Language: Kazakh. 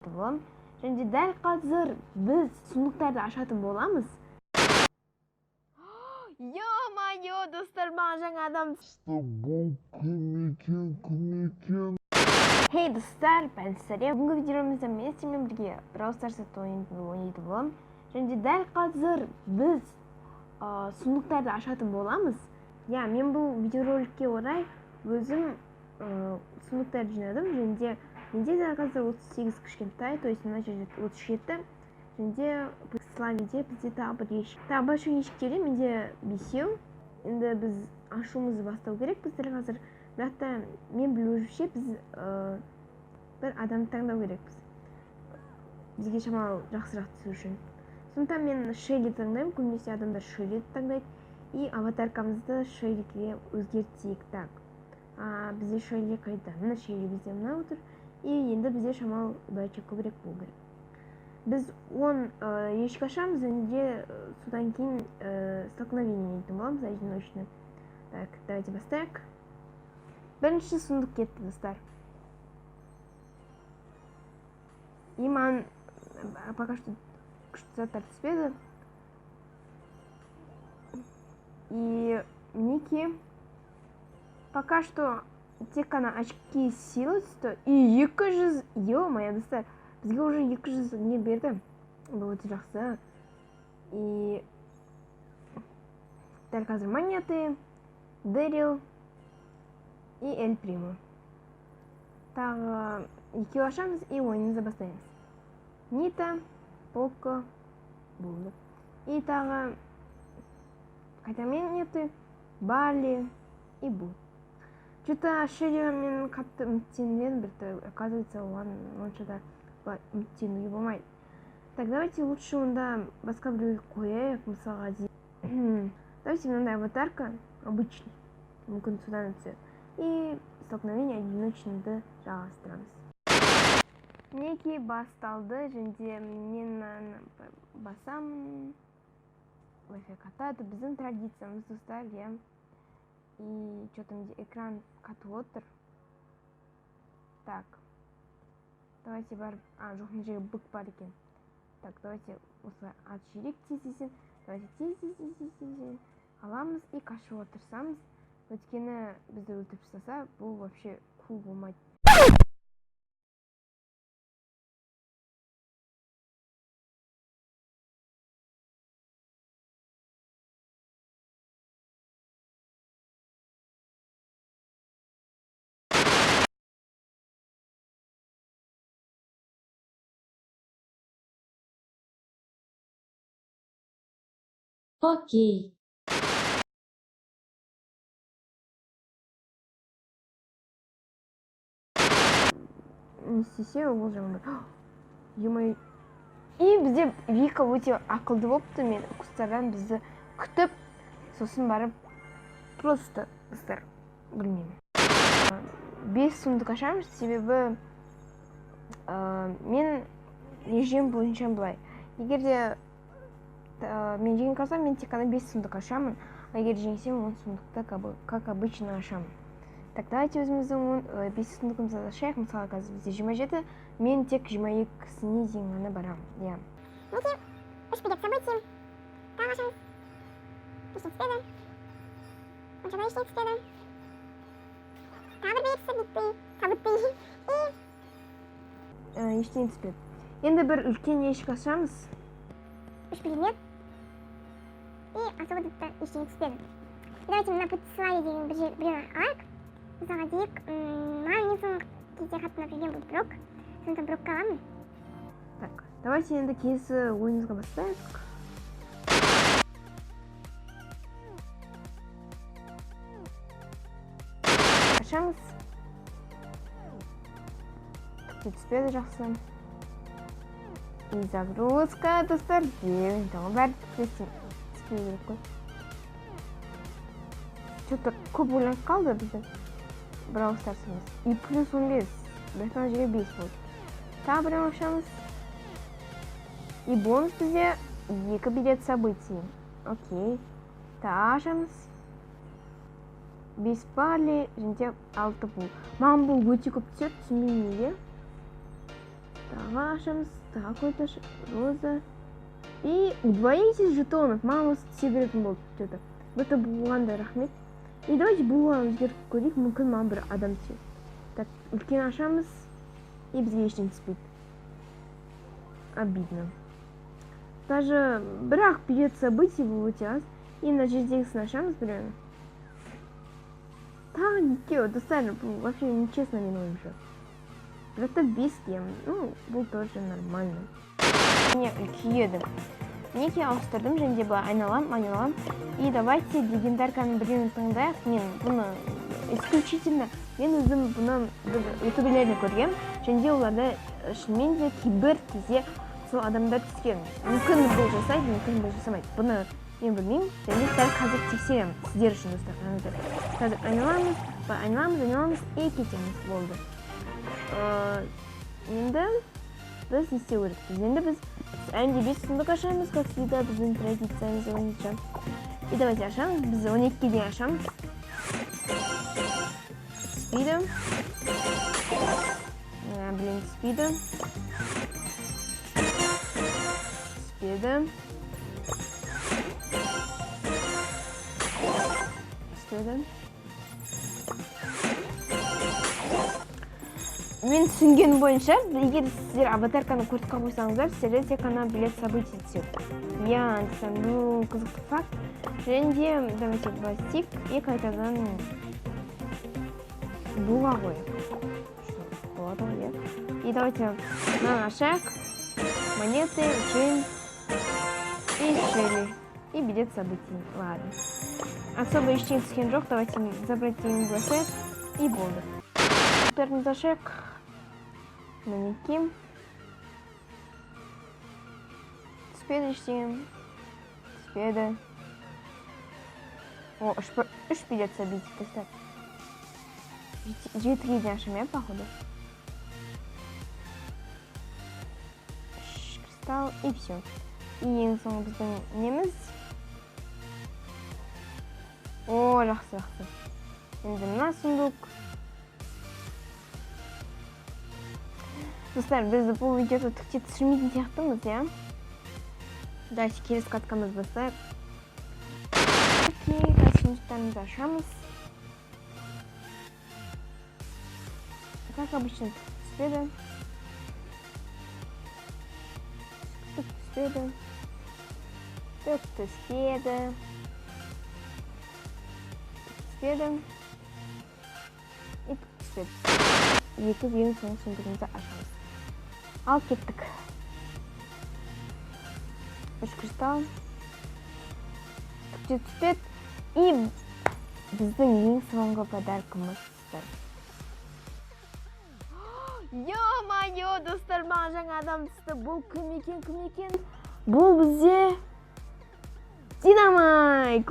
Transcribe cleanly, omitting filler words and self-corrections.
боламын. Және дәл қазір біз сундуктарды ашатын боламыз. Ё-моё, достар, маған жаңа адам Бұл кім екен? Хей достар, бәрін сәлем. Бүгінгі видеомызда мен сіздермен бірге Brawl Stars ойнайтын боламын. Және дәл қазір біз сундуктарды ашатын боламыз. Мен бұл видеороликке орай өзім сундуктарды жинадым. Және менде дәл қазір 38 кішкентай, то есть мына жерде 37. Және славиде бізде тағы бір ешіктерде менде 5. Енді біз ашуымызды бастау керекпіз дәл қазір. Бірақ та мен білуімше біз бір адамды таңдау керекпіз. Бізге шамалы жақсырақ түсу үшін. Сондықтан мен Шелли таңдаймын. Көбінесе адамдар Шелли таңдайды. И аватаркамызды Шеллиге өзгертейік. Так. Бізде Шелли қайда? Мына Шелли бізде мына отыр. И енді бізде шамалы удача көбірек болу керек. Біз 10 ешкі ашамыз, және содан кейін столкновение ететін боламыз одиночный. Так, давайте бастайық. Бірінші сундук кетті, достар. И маған пока что күшті заттар түспеді. И мінекей пока что тек қана очки силы түсті. И 200, ё-моё, достар, бізге уже 200 не берді. Бұл өте жақсы. И дәл қазір монеты, Дэрил и Эль Примо. Тағы екеу ашамыз и ойынымызды бастаймыз. Нита, Поко, болды. И тағы қайта монеты, Барли и Бу. Что-то Шелли мен қатты үміттенген бірді. Оказывается, онша да үміттенуге болмайды. Так, давайте лучше онда басқа біреуге қояйық, мысалға дейін. Давайте мынандай аватарка, обычный, мүмкін содан өтсе. И столкновение одиночныйды жалғастырамыз. Мінекей басталды, және мен басамын. Wi-Fi қатады, біздің традициямыз, достар, И что-то экран қатып отыр. Так. Давайте барып, жоқ, мына жерге бык бар екен. Так, давайте осылай ат жирек тез. Давайте тез аламыз и қашып отырсамыз. Өйткені бізді өлтіріп тастаса, бұл вообще кул болмайды. Окей. Не істесе, ол жағында. Ё-моё. И бізде Вика өте ақылды болыпты, мен кустардан бізді күтіп, сосын барып просто достар, білмеймін. 5 сундук ашамыз, себебі мен режим бойынша былай. Егер де мен жеңіп қалсам, мен тек қана 5 сундук ашамын. Егер жеңсем, 10 сундукты как обычно ашамын. Так, давайте өзіміздің 5 сундукымызды ашайық. Мысалы, қазір бізде 27, мен тек 22-сіне дейін ғана барамын. Мінекей 3 билет событий. Тағы ашамыз. Ештеңе түспеді. Онша да ештеңе түспеді. Тағы бір билет событий. Ештеңе түспеді. Енді бір үлкен ешкі ашамыз. 3 билет. И особо да ештеңе түспеді. Давайте мына путслай деген біреуін алайық. Мысалға дейік, маған ең соңғы кезде қатты ұнап бұл брок. Сондықтан брокқа аламын. Так, давайте енді келесі ойынымызға бастайық. Ашамыз. Түспеді, жақсы. И загрузка, достар. Тағы бәрі түспеді керек қой. Что-то көп ойланып қалды біздің Brawl Stars'ымыз. И плюс 15. Біртан жерге 5 болды. Тағы бірін ашамыз. И бонус бізде 2 билет событий. Окей. Тағы ашамыз. 5 Барли, және 6 бұл. Маған бұл өте көп түседі, түсінбеймін неге. Так. тағы ашамыз, такой роза. И удвоитель жетонов. Мама все беретін болды что-то. Бұты болғанда рахмет. И давайте бұлған өзгеріп көрейік, мүмкін маған бір адам түседі. Так, үлкен ашамыз. И бізге ештеңе түспейді. Обидно. Даже бірақ билет событий бұл өте аз. И мына жердегісін ашамыз біреуін. Тағы екеу, достар, бұл вообще нечестно менің ойымша. Зато без кем. Ну, бұл тоже нормально. Мне күйеді. Неге ауыстырдым, және де бұл айналам. И давайте легендарканың біреуін таңдайық. Мен бұны исключительно, мен өзім бұны ютуберлерден көргем. Және де оларда шынымен де кейбір кезде сол адамдар түскен. Мүмкін бұл жасайды, мүмкін бұл жасамайды. Бұны мен білмеймін. Және дәл қазір тексеремін сіздер үшін, достар. Қазір айналамыз и кетеміз болды. Енді біз не істеу керекпіз. Енді біз әлемде 5 сундук ашамыз, как всегда, біздің традицияымыз бойынша. И давайте ашамыз. Біз 12-ге дейін ашамыз. Түспейді. Блин, түспейді. Мен түсінген бойынша, егер сіздер аватарканы курсқа қойсаңыздар, сіздерде тек қана билет событий түседі. Я бұл қызықты факт. Және де давайте бастик и қайтадан бұға қойып. Болады ғой, и давайте мынаны ашайық. Монеты, учень и шели. И билет событий. Ладно. Особо ештеңе түскен жоқ. Давайте забрать деньги бросать. И болды. Бәріміз ашайық. Мінекей. Түспеді ештеңе. Түспеді. О, үш билет событий. Представь. 7-ге дейін ашам, походу. Кристалл и все. И ең соңы біздің неміз. О, жақсы. Енді мына сундук. Достар, біз бұл видеода түкте түсірмейтін сияқтымыз, я? Давайте келесі каткамыз бастайық. Окей, костюмчтарымызды ашамыз. Как обычно, түспеді. Түспеді. И түспеді. Екі ең соңғы сундугымызды ашамыз. Ал кеттік. 3 кристалл. Түспеді. И біздің ең соңғы подаркымыз. Ё-моё, достар, маған жаңа адам түсті. Бұл кім екен? Бұл бізде Динамайк.